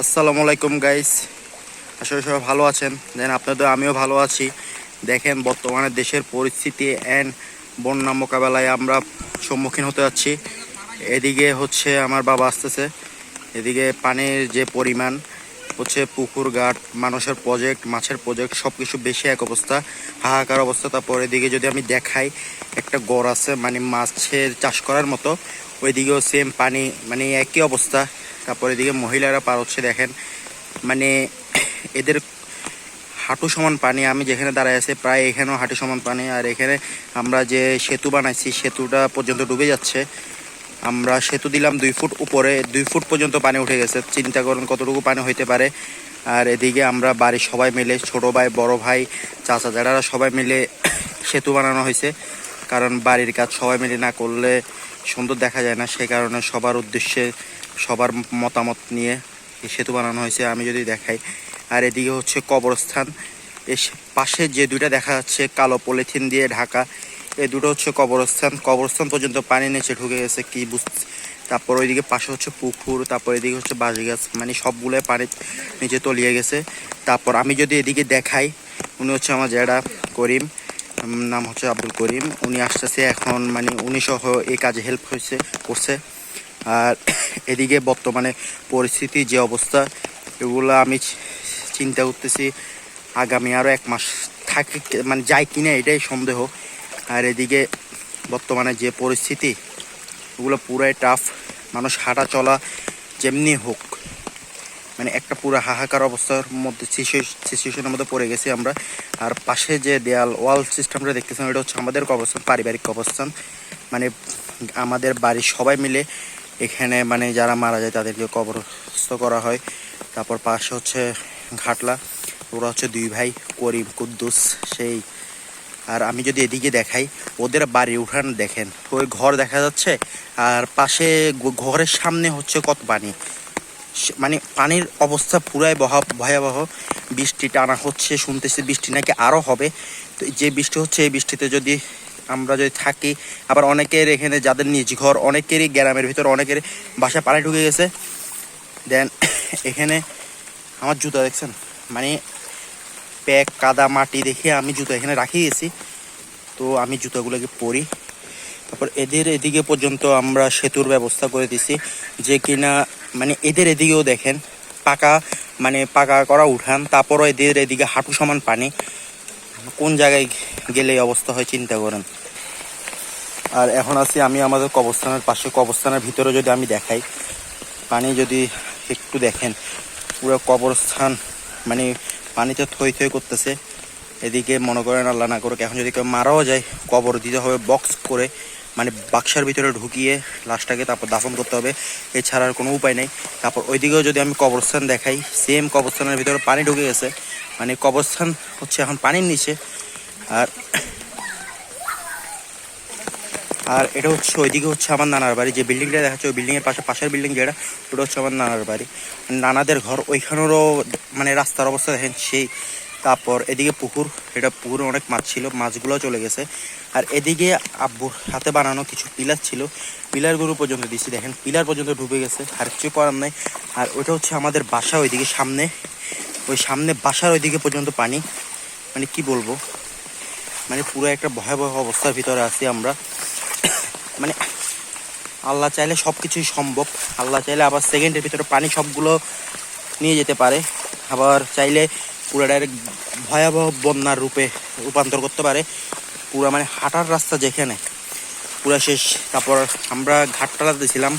আসসালামু আলাইকুম গাইস, আসলে সবাই ভালো আছেন। দেন আপনাদের আমিও ভালো আছি। দেখেন বর্তমানে দেশের পরিস্থিতি অ্যান্ড বন্যা মোকাবেলায় আমরা সম্মুখীন হতে যাচ্ছি। এদিকে হচ্ছে আমার বাবা আসতেছে, এদিকে পানির যে পরিমাণ হচ্ছে পুকুর ঘাট মানুষের প্রজেক্ট মাছের প্রজেক্ট সব কিছু বেশি এক অবস্থা, হাহাকার অবস্থা। তারপর এদিকে যদি আমি দেখাই একটা গড় আছে মানে মাছের চাষ করার মতো, ওইদিকেও সেম পানি মানে একই অবস্থা। তারপর এদিকে মহিলারা পার হচ্ছে, দেখেন মানে এদের হাঁটু সমান পানি। আমি যেখানে দাঁড়ায় আছি প্রায় এখানেও হাঁটু সমান পানি। আর এখানে আমরা যে সেতু বানাইছি সেতুটা পর্যন্ত ডুবে যাচ্ছে। আমরা সেতু দিলাম 2 ফুট উপরে, 2 ফুট পর্যন্ত পানি উঠে গেছে। চিন্তা করুন কতটুকু পানি হইতে পারে। আর এদিকে আমরা বাড়ির সবাই মিলে, ছোট ভাই বড় ভাই চাচা যারা সবাই মিলে সেতু বানানো হয়েছে। কারণ বাড়ির কাজ সবাই মিলে না করলে সুন্দর দেখা যায় না, সেই কারণে সবার উদ্দেশ্যে সবার মতামত নিয়ে এই সেতু বানানো হয়েছে। আমি যদি দেখাই, আর এদিকে হচ্ছে কবরস্থান। এর পাশে যে দুইটা দেখা যাচ্ছে কালো পলিথিন দিয়ে ঢাকা, এই দুটো হচ্ছে কবরস্থান। কবরস্থান পর্যন্ত পানি নিচে ঢুকে গেছে কি বুঝতে। তারপর ওইদিকে পাশে হচ্ছে পুকুর, তারপর এদিকে হচ্ছে বাঁশ গাছ, মানে সবগুলো পানি নিচে তলিয়ে গেছে। তারপর আমি যদি এদিকে দেখাই, উনি হচ্ছে আমার জ্যাঠা করিম, নাম হচ্ছে আব্দুল করিম। উনি আসতেছে এখন, মানে উনি সহ এই কাজে হেল্প করছে। আর এদিকে বর্তমানে পরিস্থিতি যে অবস্থা, এগুলো আমি চিন্তা করতেছি আগামী আরও 1 মাস থাকে মানে যায় কিনা এটাই সন্দেহ। আর এদিকে বর্তমানে যে পরিস্থিতি, ওগুলো পুরাই টাফ। মানুষ হাঁটা চলা যেমনি হোক মানে একটা পুরো হাহাকার অবস্থার মধ্যে সিচুয়েশনের মধ্যে পড়ে গেছি আমরা। আর পাশে যে দেয়াল ওয়াল সিস্টেমটা দেখতেছেন, এটা হচ্ছে আমাদের কবরস্থান, পারিবারিক কবরস্থান। মানে আমাদের বাড়ির সবাই মিলে এখানে মানে যারা মারা যায় তাদেরকে কবরস্থ করা হয়। তারপর পাশে হচ্ছে ঘাটলা, ওরা হচ্ছে 2 ভাই করিম কুদ্দুস সেই। আর আমি যদি এদিকে দেখাই, ওদের বাড়ি উঠান দেখেন, ওই ঘর দেখা যাচ্ছে। আর পাশে ঘরের সামনে হচ্ছে কত পানি, মানে পানির অবস্থা পুরাই ভয়াবহ। বৃষ্টি টানা হচ্ছে, শুনতেছি বৃষ্টি নাকি আরও হবে। তো যে বৃষ্টি হচ্ছে এই বৃষ্টিতে যদি আমরা যদি থাকি, আবার অনেকের এখানে যাদের নিজ ঘর, অনেকেরই গ্রামের ভিতর অনেকের বাসায় পানি ঢুকে গেছে। দেন এখানে আমার জুতা দেখছেন, মানে প্যাক কাদা মাটি দেখে আমি জুতো এখানে রাখি গেছি। তো আমি জুতোগুলোকে পরি। তারপর এদের এদিকে পর্যন্ত আমরা সেতুর ব্যবস্থা করে দিছি, যে কিনা মানে এদের এদিকেও দেখেন পাকা, মানে পাকা করা উঠান। তারপরও এদের এদিকে হাঁটু সমান পানি। কোন জায়গায় গেলে এই অবস্থা হয় চিন্তা করেন। আর এখন আছি আমি আমাদের কবরস্থানের পাশে। কবরস্থানের ভিতরে যদি আমি দেখাই, পানি যদি একটু দেখেন, পুরো কবরস্থান মানে পানিতে থই থই করতেছে। এদিকে মনে করেন আল্লাহ না করুক এখন যদি কেউ মারাও যায়, কবর দিতে হবে বক্স করে, মানে বাক্সার ভিতরে ঢুকিয়ে লাশটাকে তারপর দাফন করতে হবে, এছাড়া আর কোনো উপায় নেই। তারপর ওইদিকেও যদি আমি কবরস্থান দেখাই, সেম কবরস্থানের ভিতরে পানি ঢুকে গেছে, মানে কবরস্থান হচ্ছে এখন পানির নিচে। আর আর এটা হচ্ছে ওইদিকে হচ্ছে আমার নানার বাড়ি, যে বিল্ডিংটা দেখাচ্ছে ওই বিল্ডিংয়ের পাশের বিল্ডিং যেটা, ওটা হচ্ছে আমার নানার বাড়ি, নানাদের ঘর। ওইখানেরও মানে রাস্তার অবস্থা দেখেন সেই। তারপর এদিকে পুকুর, এটা পুকুরে অনেক মাছ ছিল, মাছগুলো চলে গেছে। আর এদিকে আব্বুর হাতে বানানো কিছু পিলার ছিল, পিলারগুলো পর্যন্ত দিচ্ছি, দেখেন পিলার পর্যন্ত ডুবে গেছে, আর কিছু করার নাই। আর ওইটা হচ্ছে আমাদের বাসা, ওইদিকে সামনে, ওই সামনে বাসার ওইদিকে পর্যন্ত পানি। মানে কি বলবো, মানে পুরো একটা ভয়াবহ অবস্থার ভিতরে আছি আমরা। মানে আল্লাহ চাইলে সব কিছুই সম্ভব। আল্লাহ চাইলে আবার সেকেন্ডের ভিতরে পানি সবগুলো নিয়ে যেতে পারে, আবার চাইলে পুরো ডাইরেক্ট ভয়াবহ বন্যার রূপে রূপান্তর করতে পারে। পুরো মানে হাঁটার রাস্তা যেখানে পুরো শেষ। তারপর আমরা ঘাটটালাতে ছিলাম,